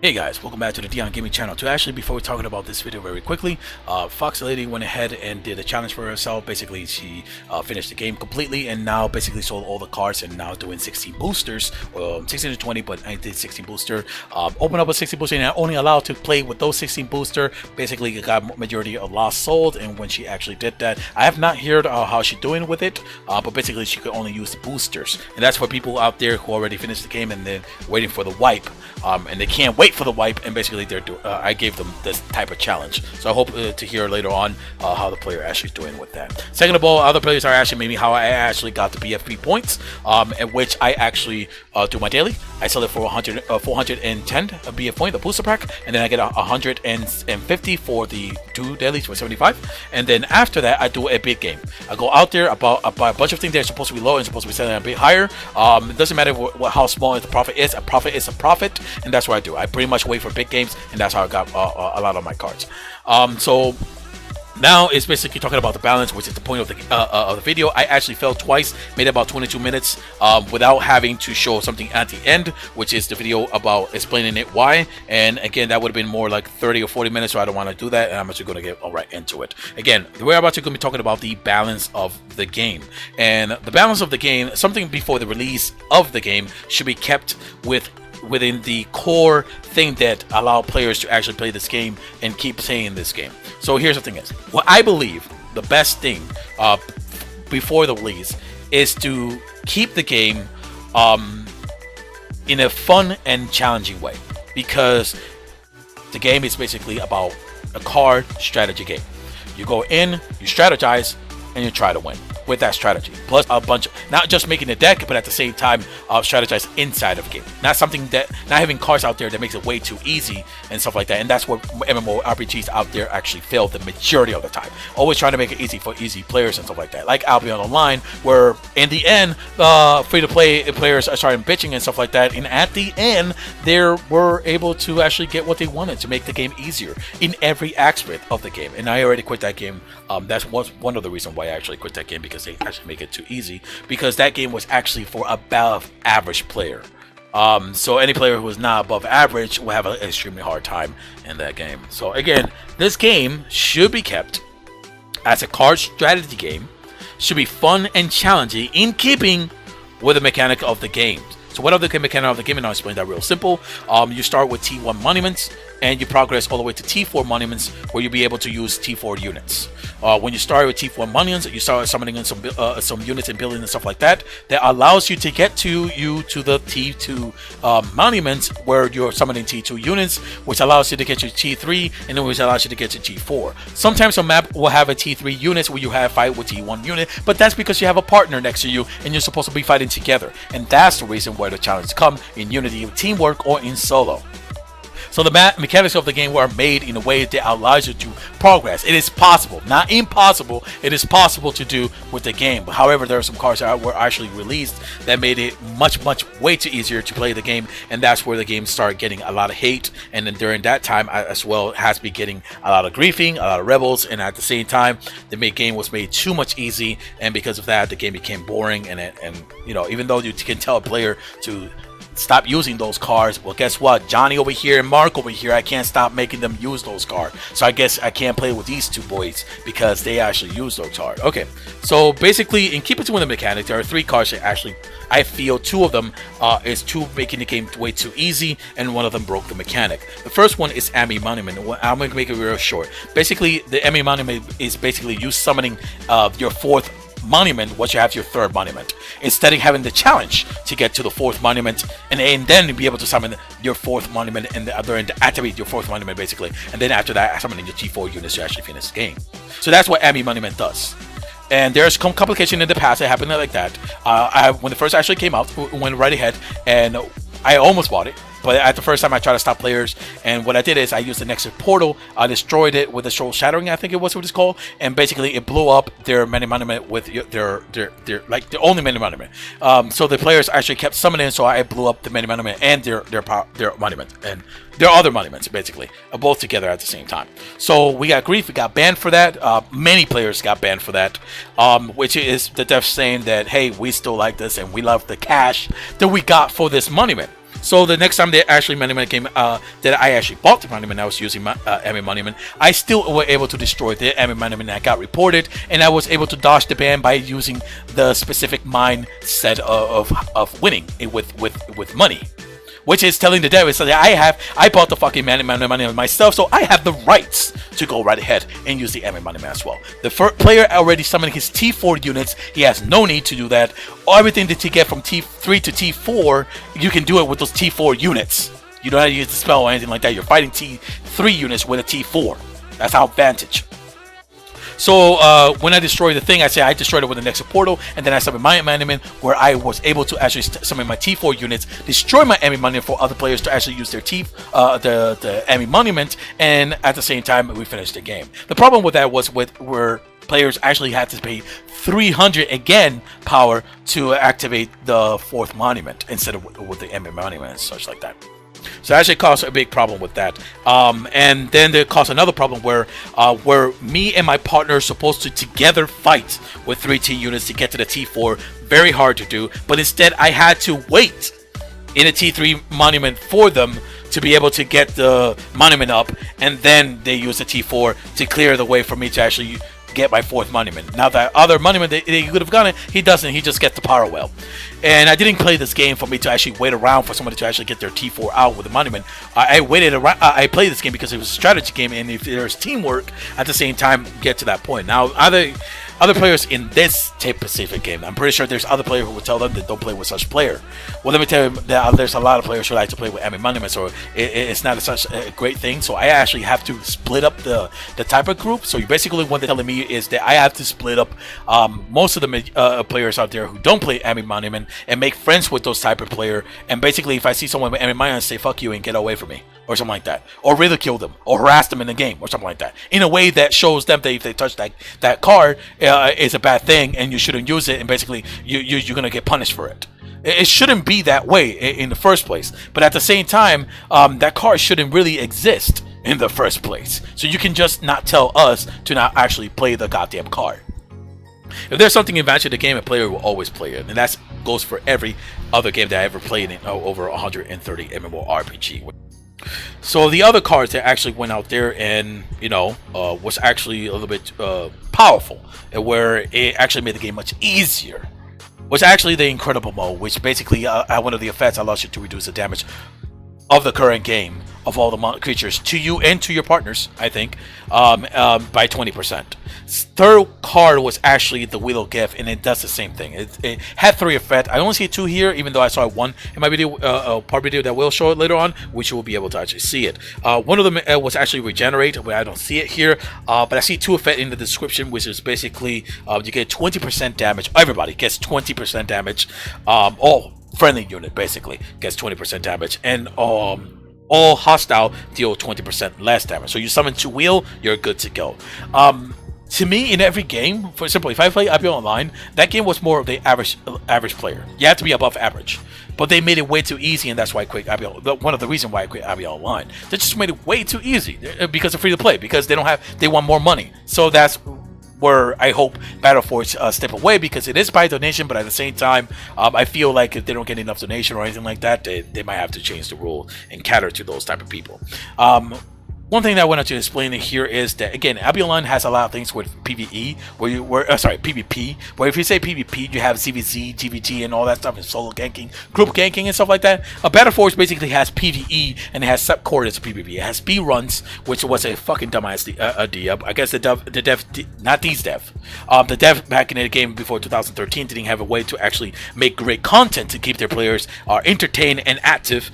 Hey guys, welcome back to the Dion Gaming channel. Actually, before we're talking about this video very quickly, Fox Lady went ahead and did a challenge for herself. Basically, she finished the game completely and now basically sold all the cards and now doing 16 boosters, 16 to 20, but I did 16 booster. Open up a 16 booster and I only allowed to play with those 16 booster. Basically, it got majority of lost sold, and when she actually did that, I have not heard how she's doing with it, but basically she could only use the boosters, and that's for people out there who already finished the game and then waiting for the wipe, and they can't wait for the wipe, and basically I gave them this type of challenge. So I hope to hear later on how the player actually is doing with that. Second of all, other players are asking me how I actually got the BFP points, at which I actually do my daily. I sell it for 410 BF point, the booster pack, and then I get 150 for the 2 dailies for 75, and then after that I do a big game. I go out there, I buy a bunch of things that are supposed to be low and supposed to be selling a bit higher. It doesn't matter how small the profit is. A profit is a profit, and that's what I do. I pretty much wait for big games, and that's how I got a lot of my cards. So now it's basically talking about the balance, which is the point of the video. I actually failed twice, made about 22 minutes without having to show something at the end, which is the video about explaining it why. And again, that would have been more like 30 or 40 minutes, so I don't want to do that, and I'm actually going to get right into it. Again, we're about to be talking about the balance of the game. And the balance of the game, something before the release of the game, should be kept within the core thing that allow players to actually play this game and keep playing this game. So here's the thing is, what I believe the best thing before the release is to keep the game in a fun and challenging way, because the game is basically about a card strategy game. You go in, you strategize, and you try to win with that strategy, plus a bunch of, not just making a deck, but at the same time strategize inside of game. Not having cards out there that makes it way too easy and stuff like that. And that's what MMORPGs out there actually fail the majority of the time, always trying to make it easy for easy players and stuff like that, like Albion Online, where in the end free-to-play players are starting bitching and stuff like that, and at the end they were able to actually get what they wanted, to make the game easier in every aspect of the game. And I already quit that game. That's one of the reasons why I actually quit that game, because they actually make it too easy, because that game was actually for above average player. So any player who is not above average will have an extremely hard time in that game. So again, this game should be kept as a card strategy game, should be fun and challenging in keeping with the mechanic of the game. So what are the mechanic of the game? And I'll explain that real simple. You start with T1 monuments, and you progress all the way to T4 monuments, where you'll be able to use T4 units. When you start with T4 monuments, you start summoning in some units and building and stuff like that. That allows you to get to the T2 monuments, where you're summoning T2 units, which allows you to get to T3, and then which allows you to get to T4. Sometimes a map will have a T3 units where you have fight with T1 unit, but that's because you have a partner next to you, and you're supposed to be fighting together. And that's the reason where the challenges come in unity, teamwork, or in solo. So the mechanics of the game were made in a way that allows you to progress. It is possible, not impossible. It is possible to do with the game. But however, there are some cards that were actually released that made it much way too easier to play the game, and that's where the game started getting a lot of hate. And then during that time as well, it has been getting a lot of griefing, a lot of rebels, and at the same time, the game was made too much easy, and because of that, the game became boring. And you know, even though you can tell a player to stop using those cards, well, guess what? Johnny over here and Mark over here, I can't stop making them use those cards. So I guess I can't play with these two boys because they actually use those cards. Okay, so basically, in keeping with the mechanic, there are 3 cards that actually, I feel 2 of them is making the game way too easy, and 1 of them broke the mechanic. The first one is Ami Monument. I'm going to make it real short. Basically, the Ami Monument is basically you summoning your 4th monument once you have your 3rd monument, instead of having the challenge to get to the 4th monument and then be able to summon your 4th monument and the other end to activate your 4th monument basically, and then after that summoning your T4 units to actually finish the game. So that's what Ami Monument does. And there's some complication in the past that happened like that. When it first actually came out, went right ahead and I almost bought it, but at the first time I tried to stop players, and what I did is I used the Nexus portal, I destroyed it with a Soul Shattering, I think it was what it's called, and basically it blew up their mini monument with their only mini monument. So the players actually kept summoning, so I blew up the mini monument and their monument and their other monuments basically, both together at the same time. So we got grief, we got banned for that. Many players got banned for that, which is the devs saying that, hey, we still like this and we love the cash that we got for this monument. So the next time they actually Monument came, that I actually bought the Monument, I was using my Emmy Monument. I still were able to destroy the Emmy Monument that got reported, and I was able to dodge the ban by using the specific mindset of winning with money. Which is telling the devs that I bought the fucking money myself, so I have the rights to go right ahead and use the money as well. The first player already summoned his T4 units. He has no need to do that. Everything that you get from T3 to T4, you can do it with those T4 units. You don't have to use the spell or anything like that. You're fighting T3 units with a T4. That's our advantage. So when I destroy the thing, I say I destroyed it with the next portal, and then I summon my monument, where I was able to actually summon my T4 units, destroy my enemy monument for other players to actually use their the enemy monument, and at the same time we finished the game. The problem with that was where players actually had to pay 300 again power to activate the fourth monument instead of with the enemy monument and such like that. So it actually caused a big problem with that. And then there caused another problem where me and my partner are supposed to together fight with 3 T units to get to the T4. Very hard to do. But instead, I had to wait in a T3 monument for them to be able to get the monument up. And then they use the T4 to clear the way for me to actually get my fourth monument. Now that other monument that he could have gotten, he doesn't. He just gets the power well. And I didn't play this game for me to actually wait around for somebody to actually get their T4 out with the monument. I waited around. I played this game because it was a strategy game, and if there's teamwork at the same time, get to that point. Now other players in this type specific game, I'm pretty sure there's other players who will tell them that don't play with such player. Well, let me tell you that there's a lot of players who like to play with enemy monuments, or it's not such a great thing. So I actually have to split up the type of group. So basically what they're telling me is that I have to split up most of the players out there who don't play enemy monument and make friends with those type of player. And basically if I see someone with enemy monument, say fuck you and get away from me, or something like that, or ridicule them, or harass them in the game, or something like that, in a way that shows them that if they touch that card, is a bad thing and you shouldn't use it, and basically you're gonna get punished for it. It shouldn't be that way in the first place, but at the same time, that card shouldn't really exist in the first place. So you can just not tell us to not actually play the goddamn card. If there's something advanced in the game, a player will always play it, and that goes for every other game that I ever played in over 130 MMORPG. So the other cards that actually went out there and was actually a little bit powerful, and where it actually made the game much easier, was actually the Incredible Mode, which basically one of the effects allows you to reduce the damage of the current game of all the creatures to you and to your partners, I think, by 20%. Third card was actually the Wheel of Gift, and it does the same thing. It had 3 effects. I only see 2 here, even though I saw 1 in my video, part video that will show it later on, which you will be able to actually see it. One of them was actually Regenerate, but I don't see it here. But I see 2 effects in the description, which is basically you get 20% damage. Everybody gets 20% damage. All friendly unit basically gets 20% damage, and all hostile deal 20% less damage. So you summon 2 wheel, you're good to go. To me, in every game, for example, if I play IPL Online, that game was more of the average player. You have to be above average, but they made it way too easy, and that's why I quit IPL. One of the reasons why I quit IPL Online, they just made it way too easy because it's free to play, because they want more money. So that's where I hope Battle Forge step away, because it is by donation, but at the same time, I feel like if they don't get enough donation or anything like that, they might have to change the rule and cater to those type of people. One thing that I wanted to explain here is that, again, IPL Online has a lot of things with PvE, PvP, where if you say PvP, you have CVZ, GVT, and all that stuff, and solo ganking, group ganking, and stuff like that. Battle Forge basically has PvE, and it has subcore as PvP. It has speed runs, which was a fucking dumbass idea. I guess the dev back in the game before 2013 didn't have a way to actually make great content to keep their players entertained and active,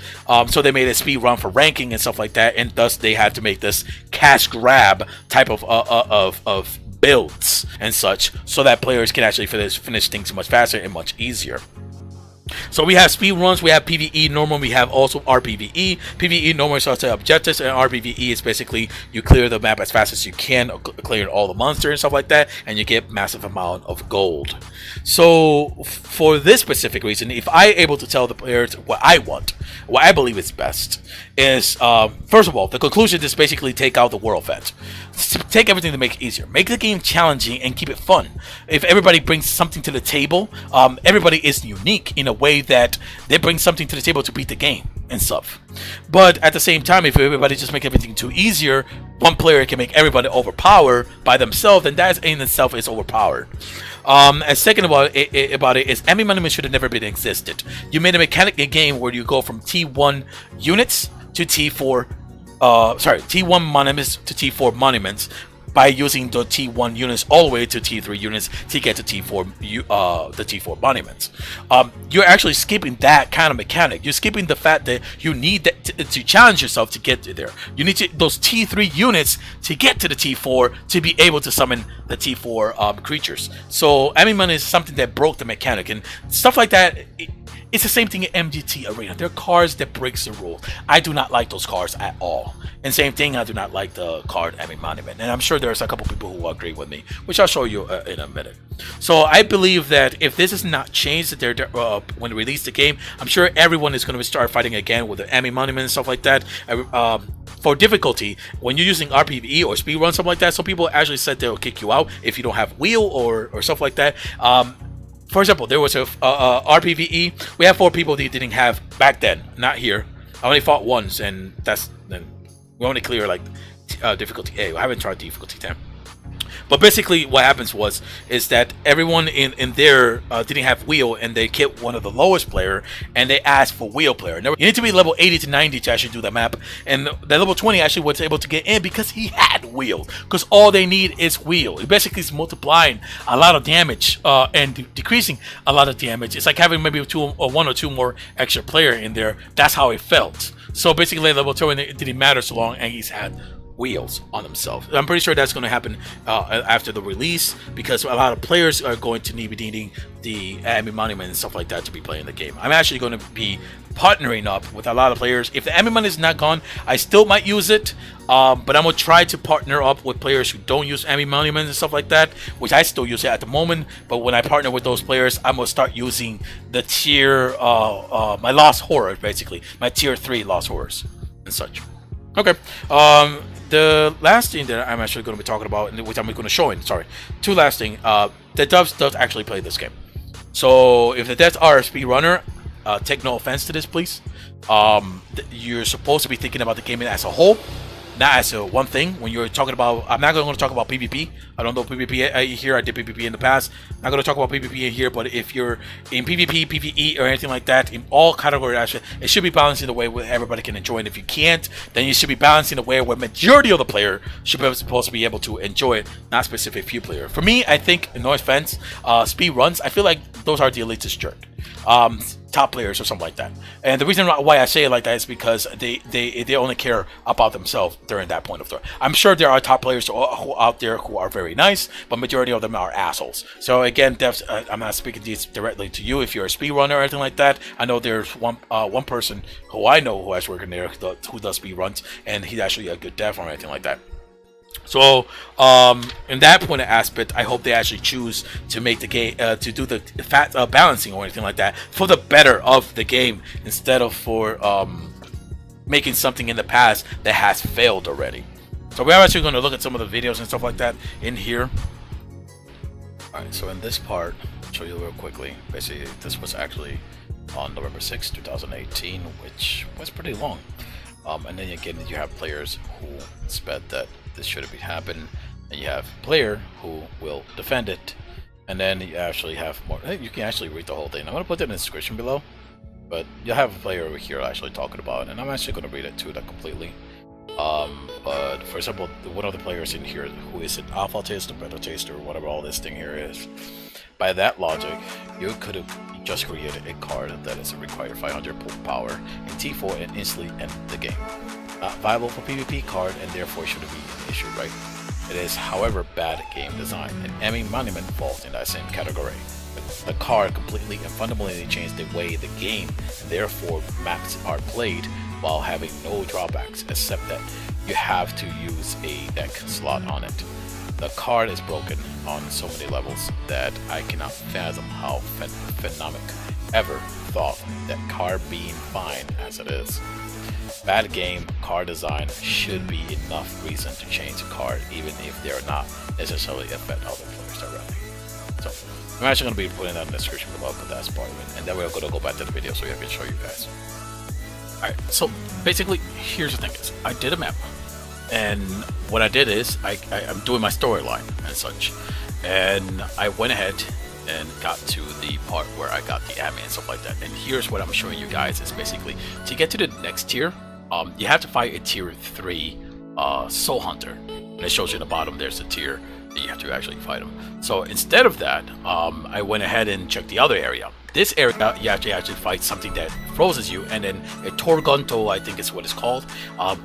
so they made a speed run for ranking and stuff like that, and thus they had to make this cash grab type of builds and such, so that players can actually finish things much faster and much easier. So we have speed runs, we have PvE normal, we have also RPvE. PvE normal is also objectives, and RPvE is basically you clear the map as fast as you can, clearing all the monsters and stuff like that, and you get massive amount of gold. So for this specific reason, if I able to tell the players what I want, what I believe is best, is first of all, the conclusion is basically take out the world event. Take everything to make it easier. Make the game challenging and keep it fun. If everybody brings something to the table, everybody is unique in a way that they bring something to the table to beat the game and stuff. But at the same time, if everybody just make everything too easier, one player can make everybody overpower by themselves, and that in itself is overpowered. And second about it is enemy monuments should have never been existed. You made a mechanic in game where you go from T1 units to T4 T1 monuments to T4 monuments by using the T1 units all the way to T3 units to get to T4 the T4 monuments. You're actually skipping that kind of mechanic. You're skipping the fact that you need that to challenge yourself to get to there. You need those T3 units to get to the T4 to be able to summon the T4 creatures. So Amiman is something that broke the mechanic and stuff like that. It's the same thing in MGT Arena. They're cards that breaks the rules. I do not like those cards at all. And same thing, I do not like the card Enemy Monument. And I'm sure there's a couple people who agree with me, which I'll show you in a minute. So I believe that if this is not changed when they release the game, I'm sure everyone is going to start fighting again with the Enemy Monument and stuff like that. For difficulty, when you're using RPVE or speedrun, something like that, some people actually said they'll kick you out if you don't have wheel or stuff like that. For example, there was a RPVE. We have 4 people that didn't have back then, not here. I only fought once, and then we only clear like difficulty A. I haven't tried difficulty 10. But basically, what happens is that everyone in there didn't have wheel, and they killed one of the lowest player, and they asked for wheel player. You need to be level 80 to 90 to actually do the map, and the level 20 actually was able to get in because he had wheel. Because all they need is wheel. It basically is multiplying a lot of damage and decreasing a lot of damage. It's like having maybe 1 or 2 more extra player in there. That's how it felt. So basically, level 20 it didn't matter so long, and he's had wheels on himself. I'm pretty sure that's going to happen after the release, because a lot of players are going to be needing the enemy monument and stuff like that to be playing the game. I'm actually going to be partnering up with a lot of players. If the enemy monument is not gone, I still might use it, but I'm going to try to partner up with players who don't use enemy monuments and stuff like that, which I still use it at the moment. But when I partner with those players, I'm going to start using the tier my lost horrors, basically my tier 3 lost horrors and such. Okay. The last thing that I'm actually going to be talking about, which I'm going to show in, 2 last thing, the devs does actually play this game. So if the devs are a speedrunner, take no offense to this, please. You're supposed to be thinking about the game as a whole, not as a one thing. When you're talking about, I'm not going to talk about PvP. I don't know PvP here. I did PvP in the past. I'm not going to talk about PvP in here. But if you're in PvP, PvE, or anything like that, in all categories, actually, it should be balanced in a way where everybody can enjoy it. And if you can't, then you should be balanced in a way where majority of the player should be supposed to be able to enjoy it, not specific few player. For me, I think, no offense, speed runs, I feel like those are the elitist jerk. Top players or something like that. And the reason why I say it like that is because they only care about themselves during that point of time. I'm sure there are top players who out there who are very nice, but majority of them are assholes. So again, devs, I'm not speaking these directly to you if you're a speedrunner or anything like that. I know there's one person who I know who has worked in there who does speedruns, and he's actually a good dev or anything like that. So, in that point of aspect, I hope they actually choose to make the game, to do the balancing or anything like that for the better of the game, instead of for making something in the past that has failed already. So we're actually going to look at some of the videos and stuff like that in here. Alright, so in this part, I'll show you real quickly. Basically, this was actually on November 6, 2018, which was pretty long. And then again, you have players who said that this shouldn't be happening, and you have player who will defend it, and then you actually have more. You can actually read the whole thing. I'm going to put it in the description below, but you'll have a player over here actually talking about it, and I'm actually going to read it too, not completely. But for example, one of the players in here who is an alpha taster, beta taster, whatever all this thing here is, by that logic, you could have just created a card that is required 500 power in T4 and instantly end the game. Not viable for PvP card, and therefore shouldn't be an issue, right? It is, however, bad game design, and enemy monument falls in that same category. The card completely and fundamentally changed the way the game, and therefore maps are played, while having no drawbacks, except that you have to use a deck slot on it. The card is broken on so many levels that I cannot fathom how Phenomic ever thought that card being fine as it is. Bad game, card design should be enough reason to change a card, even if they are not necessarily affect other players directly. So I'm actually going to be putting that in the description below, but that's part of it. And then we're going to go back to the video so I can show you guys. Alright, so basically, here's the thing is, I did a map. And what I did is, I'm doing my storyline and such. And I went ahead and got to the part where I got the admin and stuff like that. And here's what I'm showing you guys is basically, to get to the next tier, you have to fight a tier 3 soul hunter. And it shows you in the bottom, there's a tier that you have to actually fight them. So instead of that, I went ahead and checked the other area. This area, you have to actually fight something that freezes you, and then a Torgonto, I think is what it's called,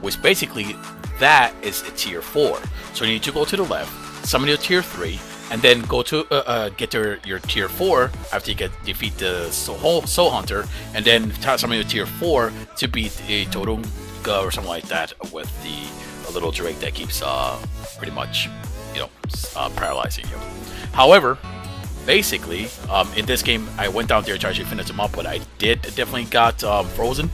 which basically, that is a tier 4. So you need to go to the left, summon your tier 3, and then go to get to your tier 4 after you defeat the soul hunter, and then summon your tier 4 to beat a Torunga or something like that with the little drake that keeps pretty much, you know, paralyzing you. However, basically, in this game, I went down there to actually finish them up, but I definitely got frozen.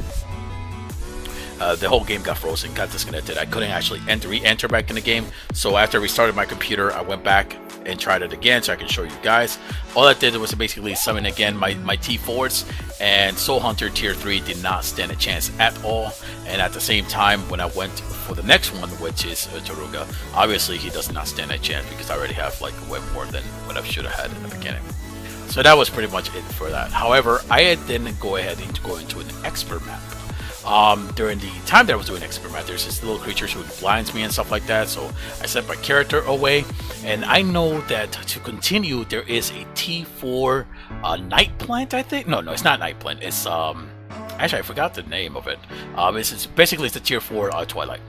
The whole game got frozen, got disconnected. I couldn't actually re-enter back in the game. So after I restarted my computer, I went back and tried it again so I can show you guys. All I did was basically summon again my T4s, and Soul Hunter tier 3 did not stand a chance at all. And at the same time, when I went for the next one, which is Taruga, obviously he does not stand a chance because I already have like way more than what I should have had in the beginning. So that was pretty much it for that. However, I didn't go ahead and go into an expert map. During the time that I was doing expert map, there's this little creature who blinds me and stuff like that, so I set my character away, and I know that to continue there is a T4 night plant, I think. No, it's not night plant, it's actually I forgot the name of it. It's basically it's the tier 4 Twilight.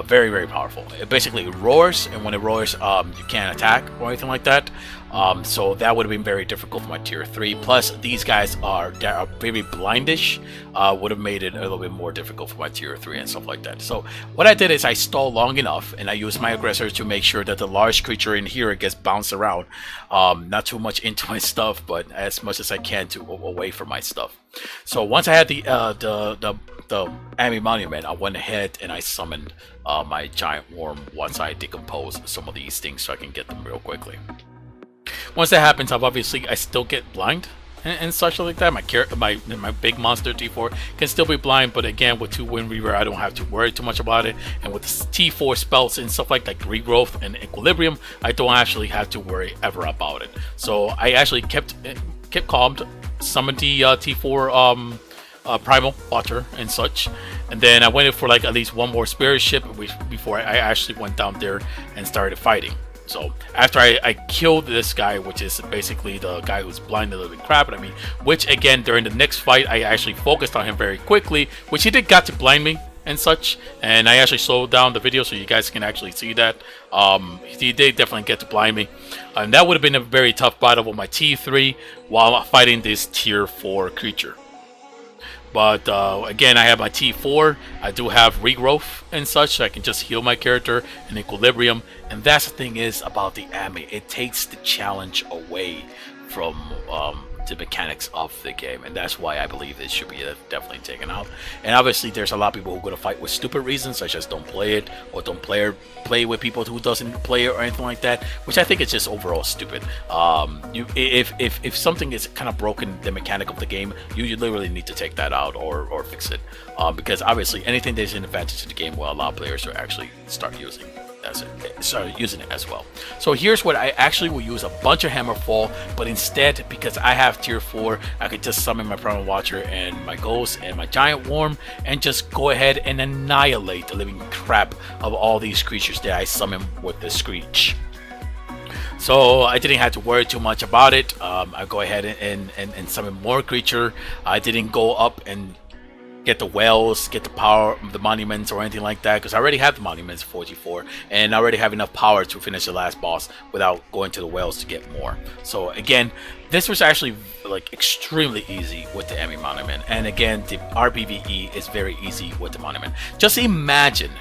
Very, very powerful. It basically roars, and when it roars, you can't attack or anything like that. So that would have been very difficult for my tier 3. Plus, these guys are very blindish. Would have made it a little bit more difficult for my tier 3 and stuff like that. So what I did is I stalled long enough, and I used my aggressor to make sure that the large creature in here gets bounced around. Not too much into my stuff, but as much as I can to away from my stuff. So once I had the Ami Monument, I went ahead and I summoned my giant worm once I decompose some of these things so I can get them real quickly. Once that happens, I still get blind and such like that. My big monster T4 can still be blind, but again with 2 Wind Reaver, I don't have to worry too much about it. And with the T4 spells and stuff like Regrowth and Equilibrium, I don't actually have to worry ever about it. So I actually kept calmed, summoned the T4 Primal Water and such, and then I waited for like at least one more spirit ship before I actually went down there and started fighting. So after I killed this guy, which is basically the guy who's blind a little bit crap at me, which again during the next fight I actually focused on him very quickly, which he did got to blind me and such, and I actually slowed down the video so you guys can actually see that. He did definitely get to blind me, and that would have been a very tough battle with my T3 while fighting this tier 4 creature. But again, I have my T4, I do have Regrowth and such, so I can just heal my character in Equilibrium. And that's the thing is about the Ami, it takes the challenge away from the mechanics of the game, and that's why I believe it should be definitely taken out. And obviously there's a lot of people who are going to fight with stupid reasons, such as don't play it, or don't play with people who doesn't play it or anything like that, which I think is just overall stupid. If something is kind of broken, the mechanic of the game, you literally need to take that out or fix it, because obviously anything that's an advantage to the game will allow players to actually start using it as well. So here's what I actually will use: a bunch of Hammerfall, but instead, because I have tier 4, I could just summon my Primal Watcher and my Ghost and my Giant Worm and just go ahead and annihilate the living crap of all these creatures that I summon with the Screech. So I didn't have to worry too much about it. I go ahead and summon more creature. I didn't go up and get the wells, get the power, the monuments or anything like that, because I already have the monuments 44, and I already have enough power to finish the last boss without going to the wells to get more. So again, this was actually like extremely easy with the Ami Monument, and again the RPVE is very easy with the Monument. Just imagine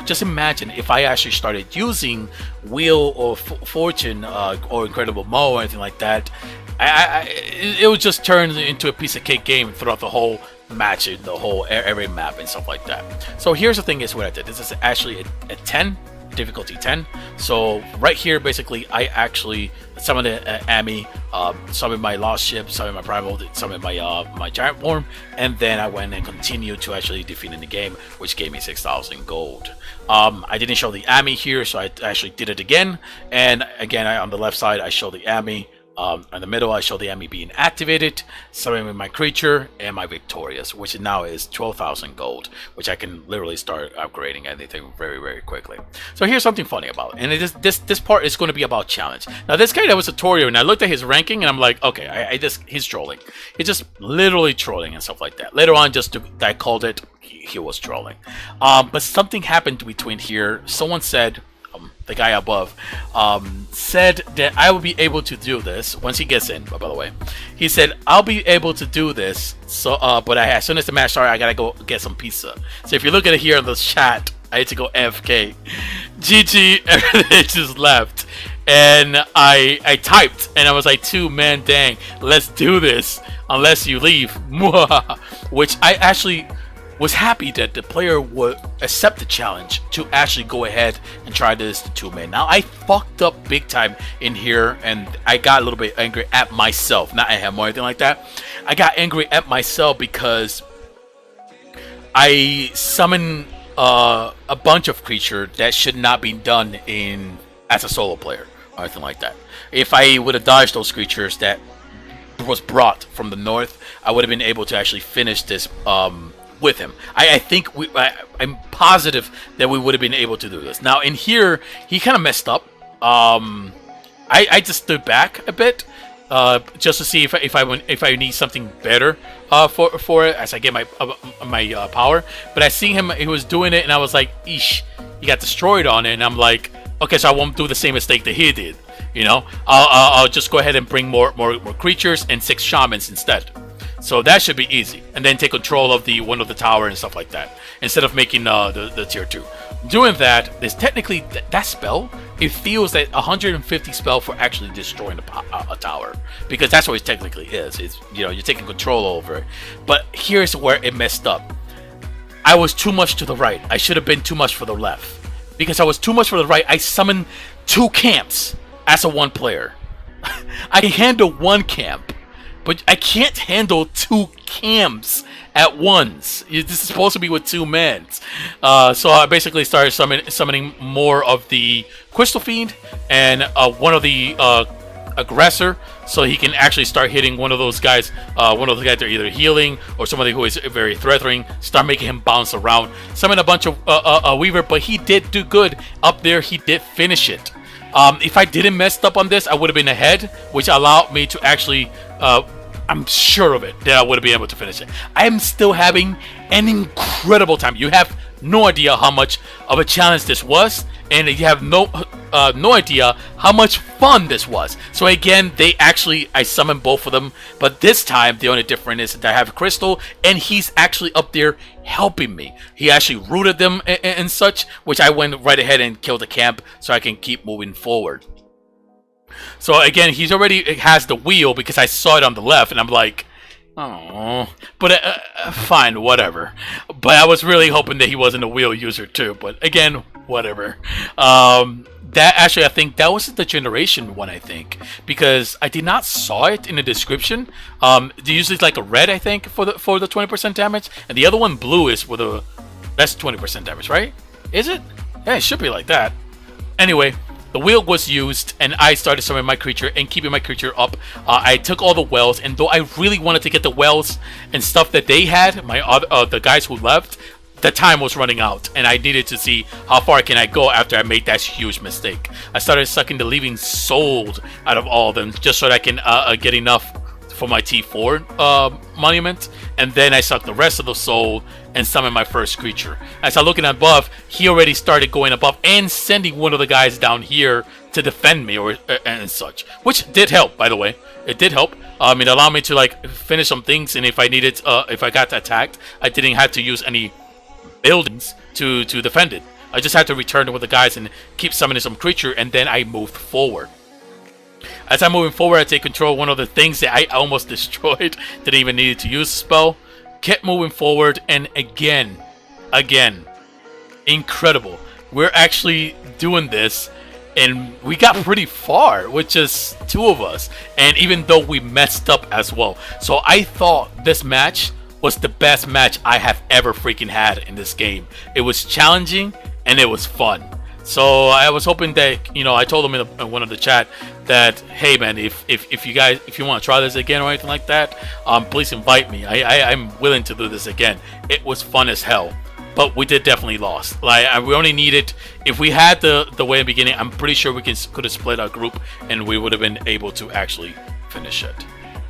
if I actually started using Wheel or Fortune or Incredible Mo or anything like that. It would just turn into a piece of cake game throughout the whole match, the whole every map and stuff like that. So here's the thing is what I did. This is actually a 10 difficulty 10. So right here, basically, I actually summoned Ami, summoned my Lost Ship, summoned my Primal, summoned my my Giant Worm, and then I went and continued to actually defeat in the game, which gave me 6,000 gold. I didn't show the Ami here, so I actually did it again, and again, on the left side, I show the Ami. In the middle, I show the Ami being activated, summoning my creature, and my Victorious, which now is 12,000 gold, which I can literally start upgrading anything very, very quickly. So here's something funny about it, and this part is going to be about challenge. Now, this guy that was a tutorial, and I looked at his ranking, and I'm like, okay, he's trolling. He's just literally trolling and stuff like that. Later on, I called it, he was trolling. But something happened between here. Someone said, the guy above said that I will be able to do this once he gets in. By the way, he said I'll be able to do this. So, but as soon as the match started, I gotta go get some pizza. So if you look at it here in the chat, I had to go AFK. GG, everything just left, and I typed, and I was like, man, dang, let's do this. Unless you leave, which I actually was happy that the player would accept the challenge to actually go ahead and try this 2-man. Now, I fucked up big time in here, and I got a little bit angry at myself, not at him or anything like that. I got angry at myself because I summoned a bunch of creatures that should not be done as a solo player or anything like that. If I would have dodged those creatures that was brought from the north, I would have been able to actually finish this with him. I think I'm positive that we would have been able to do this. Now in here, he kind of messed up. I just stood back a bit just to see if I need something better for it as I get my power. But I see him, he was doing it, and I was like, eesh, he got destroyed on it, and I'm like, okay, so I won't do the same mistake that he did. You know, I'll just go ahead and bring more creatures and 6 shamans instead. So that should be easy, and then take control of one of the tower and stuff like that, instead of making the tier 2. Doing that is technically that spell. It feels that 150 spell for actually destroying a tower, because that's what it technically is. It's, you know, you're taking control over it. But here's where it messed up. I was too much to the right. I should have been too much for the left, because I was too much for the right. I summoned 2 camps as a 1 player. I can handle 1 camp, but I can't handle 2 camps at once. This is supposed to be with 2 men. So I basically started summoning more of the Crystal Fiend and one of the Aggressor, so he can actually start hitting one of those guys. One of the guys that are either healing or somebody who is very threatening. Start making him bounce around. Summon a bunch of Weaver, but he did do good up there. He did finish it. If I didn't mess up on this, I would have been ahead, which allowed me to actually, I'm sure of it, that I would have been able to finish it. I am still having an incredible time. You have no idea how much of a challenge this was, and you have no idea how much fun this was. So again, I summoned both of them, but this time the only difference is that I have a crystal, and he's actually up there helping me. He actually rooted them and such, which I went right ahead and killed the camp so I can keep moving forward. So again, he's already has the wheel because I saw it on the left, and I'm like, oh, but fine, whatever. But I was really hoping that he wasn't a wheel user too. But again, whatever. That actually, I think that was the generation one. I think because I did not saw it in the description. Usually it's like a red, I think, for the 20% damage, and the other one blue is for the best 20% damage, right? Is it? Yeah, it should be like that. Anyway. The wheel was used, and I started summoning my creature and keeping my creature up. I took all the wells, and though I really wanted to get the wells and stuff that they had, the guys who left, the time was running out, and I needed to see how far can I go after I made that huge mistake. I started sucking the living souls out of all of them just so that I can get enough for my T4 monument, and then I sucked the rest of the soul and summon my first creature. As I looking above, he already started going above and sending one of the guys down here to defend me and such, which did help, by the way. It did help. It allowed me to like finish some things, and if I needed, if I got attacked, I didn't have to use any buildings to defend it. I just had to return with the guys and keep summoning some creature, and then I moved forward. As I'm moving forward, I take control of one of the things that I almost destroyed. Didn't even need to use a spell. Kept moving forward, and again, incredible. we're actually doing this, and we got pretty far with just 2 of us, and even though we messed up as well. So I thought this match was the best match I have ever freaking had in this game. It was challenging and it was fun. So I was hoping that, you know, I told them in one of the chat that, hey man, if you want to try this again or anything like that, please invite me. I'm willing to do this again. It was fun as hell, but we did definitely lost. Like, we only needed, if we had the way in the beginning, I'm pretty sure we could have split our group and we would have been able to actually finish it.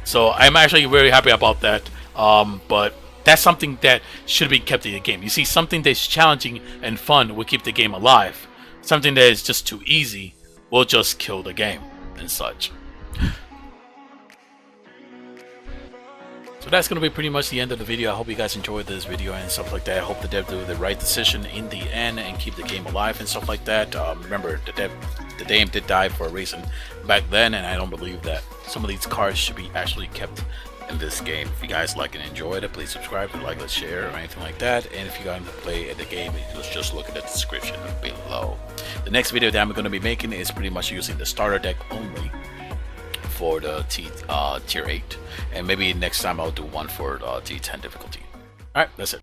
So I'm actually very happy about that. But that's something that should be kept in the game. You see, something that's challenging and fun will keep the game alive. Something that is just too easy will just kill the game and such. So that's going to be pretty much the end of the video. I hope you guys enjoyed this video and stuff like that. I hope the dev do the right decision in the end and keep the game alive and stuff like that. Remember, the game did die for a reason back then, and I don't believe that some of these cards should be actually kept in this game. If you guys like and enjoyed it, please subscribe, like, let's share, or anything like that. And if you guys want to play the game, just look at the description below. The next video that I'm going to be making is pretty much using the starter deck only for the tier 8, and maybe next time I'll do one for T10 difficulty. Alright, that's it.